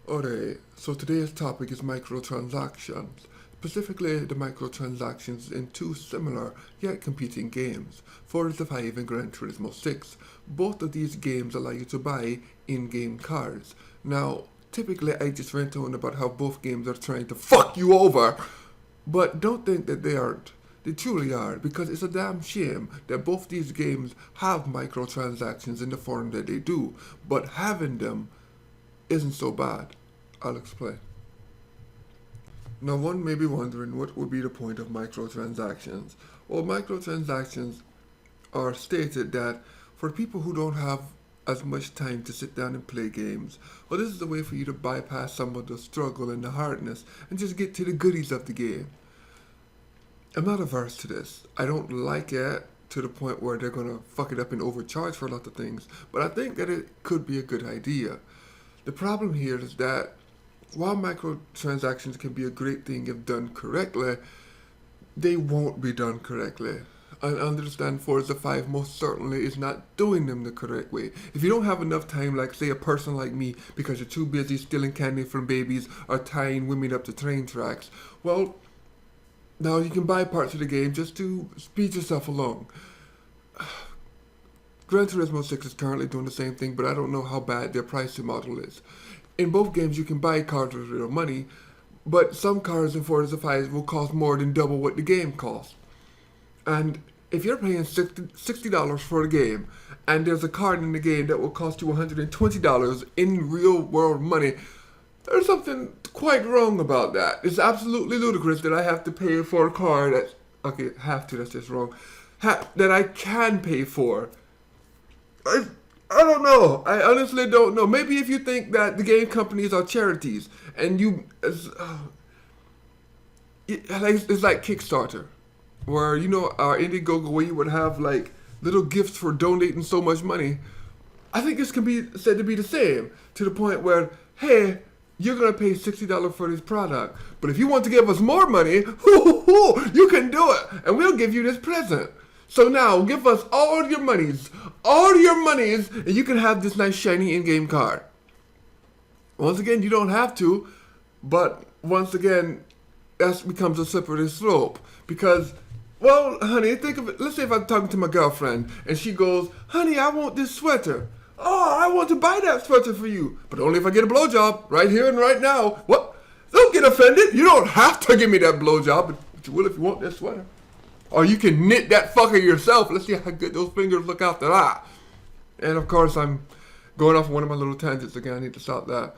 Alright, so today's topic is microtransactions, specifically the microtransactions in two similar yet competing games, Forza 5 and Gran Turismo 6. Both of these games allow you to buy in-game cars. Now, typically I just rant on about how both games are trying to fuck you over, but don't think that they aren't. They truly are, because it's a damn shame that both these games have microtransactions in the form that they do, but having them isn't so bad. I'll explain. Now, one may be wondering what would be the point of microtransactions. Well, microtransactions are stated that for people who don't have as much time to sit down and play games, well, this is a way for you to bypass some of the struggle and the hardness and just get to the goodies of the game. I'm not averse to this. I don't like it to the point where they're gonna fuck it up and overcharge for a lot of things, but I think that it could be a good idea. The problem here is that while microtransactions can be a great thing if done correctly, they won't be done correctly. I understand Forza 5 most certainly is not doing them the correct way. If you don't have enough time, like say a person like me, because you're too busy stealing candy from babies or tying women up to train tracks, well, now you can buy parts of the game just to speed yourself along. Gran Turismo 6 is currently doing the same thing, but I don't know how bad their pricing model is. In both games, you can buy cars with real money, but some cars in Forza 5 will cost more than double what the game costs. And if you're paying $60 for a game, and there's a card in the game that will cost you $120 in real world money, there's something quite wrong about that. It's absolutely ludicrous that I have to pay for a car that, okay, have to, that's just wrong, that I can pay for. I don't know. I honestly don't know. Maybe if you think that the game companies are charities and it's like Kickstarter, where our Indiegogo, where you would have like little gifts for donating so much money. I think this can be said to be the same, to the point where, hey, you're gonna pay $60 for this product, but if you want to give us more money, you can do it, and we'll give you this present. So now, give us all your monies, and you can have this nice shiny in-game card. Once again, you don't have to, but once again, that becomes a slippery slope. Because, well, honey, think of it, let's say if I'm talking to my girlfriend, and she goes, honey, I want this sweater. Oh, I want to buy that sweater for you, but only if I get a blowjob, right here and right now. What? Don't get offended. You don't have to give me that blowjob, but you will if you want that sweater. Or you can knit that fucker yourself. Let's see how good those fingers look after that. And of course, I'm going off on one of my little tangents again. I need to stop that.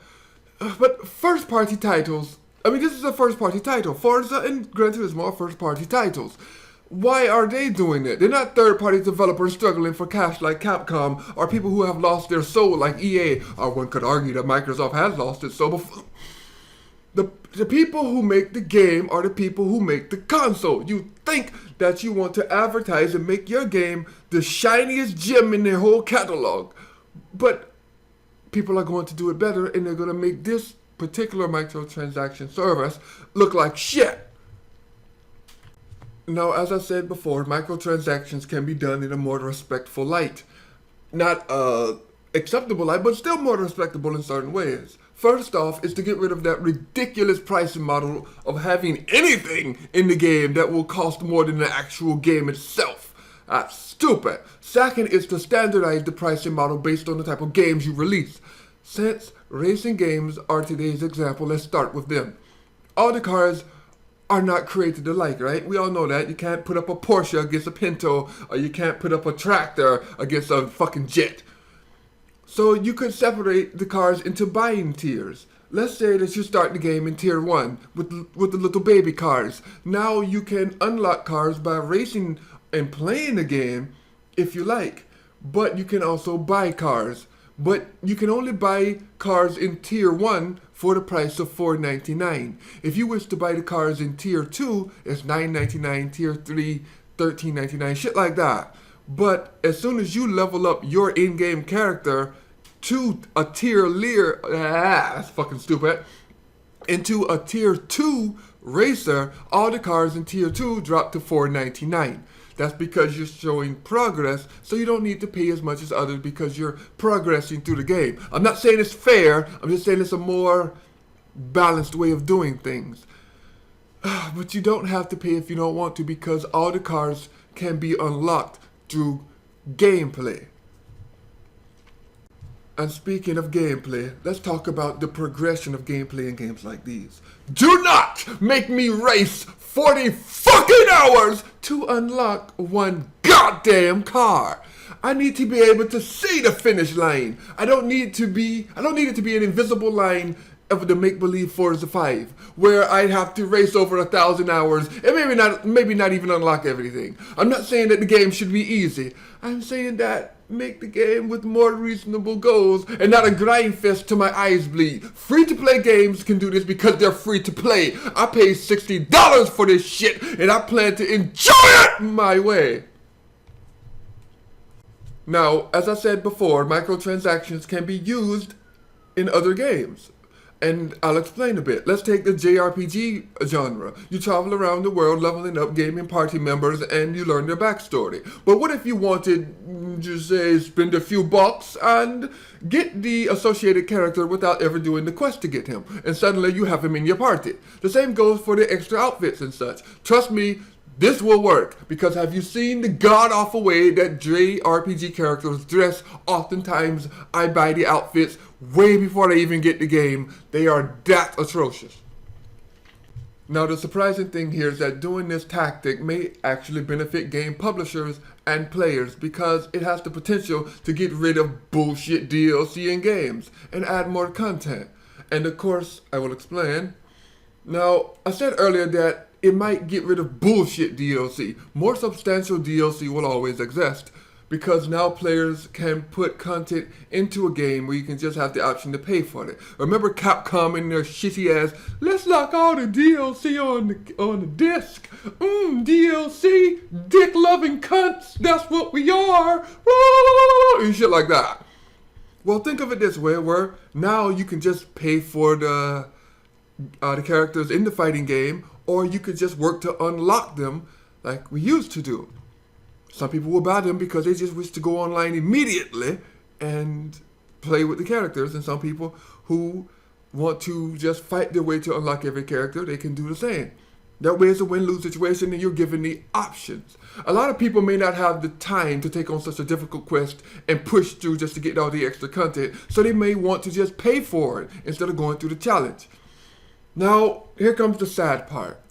But first party titles. I mean, this is a first party title. Forza and Gran Turismo are first party titles. Why are they doing it? They're not third party developers struggling for cash like Capcom, or people who have lost their soul like EA. Or one could argue that Microsoft has lost its soul before. The people who make the game are the people who make the console. You think that you want to advertise and make your game the shiniest gem in their whole catalog. But people are going to do it better, and they're going to make this particular microtransaction service look like shit. Now, as I said before, microtransactions can be done in a more respectful light. Not acceptable light, but still more respectable in certain ways. First off is to get rid of that ridiculous pricing model of having anything in the game that will cost more than the actual game itself. That's stupid. Second is to standardize the pricing model based on the type of games you release. Since racing games are today's example, let's start with them. All the cars are not created alike, right? We all know that. You can't put up a Porsche against a Pinto, or you can't put up a tractor against a fucking jet. So you could separate the cars into buying tiers. Let's say that you start the game in tier 1 with the little baby cars. Now you can unlock cars by racing and playing the game if you like. But you can also buy cars. But you can only buy cars in tier 1 for the price of $4.99. If you wish to buy the cars in tier 2, it's $9.99, tier 3, $13.99, shit like that. But as soon as you level up your in-game character to a tier that's fucking stupid, into a tier 2 racer, all the cars in tier 2 drop to $4.99. That's because you're showing progress, so you don't need to pay as much as others because you're progressing through the game. I'm not saying it's fair, I'm just saying it's a more balanced way of doing things. But you don't have to pay if you don't want to, because all the cars can be unlocked through gameplay. And speaking of gameplay, let's talk about the progression of gameplay in games like these. Do not make me race 40 fucking hours to unlock one goddamn car. I need to be able to see the finish line. I don't need it to be an invisible line of the make-believe Forza 5, where I'd have to race over 1,000 hours and maybe not even unlock everything. I'm not saying that the game should be easy. I'm saying that make the game with more reasonable goals and not a grind fest till my eyes bleed. Free-to-play games can do this because they're free to play. I paid $60 for this shit and I plan to enjoy it my way. Now, as I said before, microtransactions can be used in other games. And I'll explain a bit. Let's take the JRPG genre. You travel around the world leveling up gaming party members and you learn their backstory. But what if you wanted to say spend a few bucks and get the associated character without ever doing the quest to get him, and suddenly you have him in your party? The same goes for the extra outfits and such. Trust me, this will work, because have you seen the god-awful way that JRPG characters dress? Oftentimes, I buy the outfits way before they even get the game. They are that atrocious. Now, the surprising thing here is that doing this tactic may actually benefit game publishers and players, because it has the potential to get rid of bullshit DLC in games and add more content. And of course, I will explain. Now, I said earlier that it might get rid of bullshit DLC. More substantial DLC will always exist, because now players can put content into a game where you can just have the option to pay for it. Remember Capcom and their shitty ass, let's lock all the DLC on the disc. DLC, dick loving cunts, that's what we are. And shit like that. Well, think of it this way, where now you can just pay for the characters in the fighting game, or you could just work to unlock them like we used to do. Some people will buy them because they just wish to go online immediately and play with the characters, and some people who want to just fight their way to unlock every character, they can do the same. That way it's a win-lose situation and you're given the options. A lot of people may not have the time to take on such a difficult quest and push through just to get all the extra content, so they may want to just pay for it instead of going through the challenge. Now, here comes the sad part.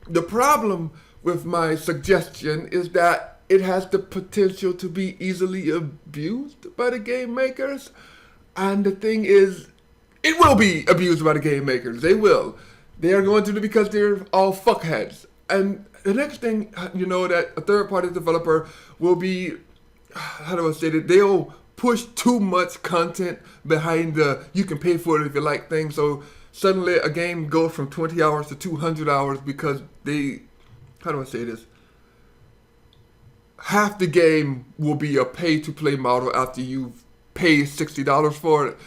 The problem with my suggestion is that it has the potential to be easily abused by the game makers. And the thing is, it will be abused by the game makers. They will. They are going to do it because they're all fuckheads. And the next thing, you know, that a third-party developer will be, how do I say it? They'll push too much content behind the you can pay for it if you like things. So suddenly a game goes from 20 hours to 200 hours because they, how do I say this? Half the game will be a pay-to-play model after you've paid $60 for it.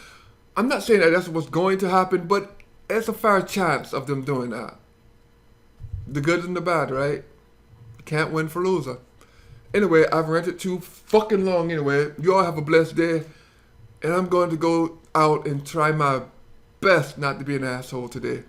I'm not saying that that's what's going to happen, but it's a fair chance of them doing that. The good and the bad, right? You can't win for loser. Anyway, I've ranted too fucking long anyway. You all have a blessed day. And I'm going to go out and try my best not to be an asshole today.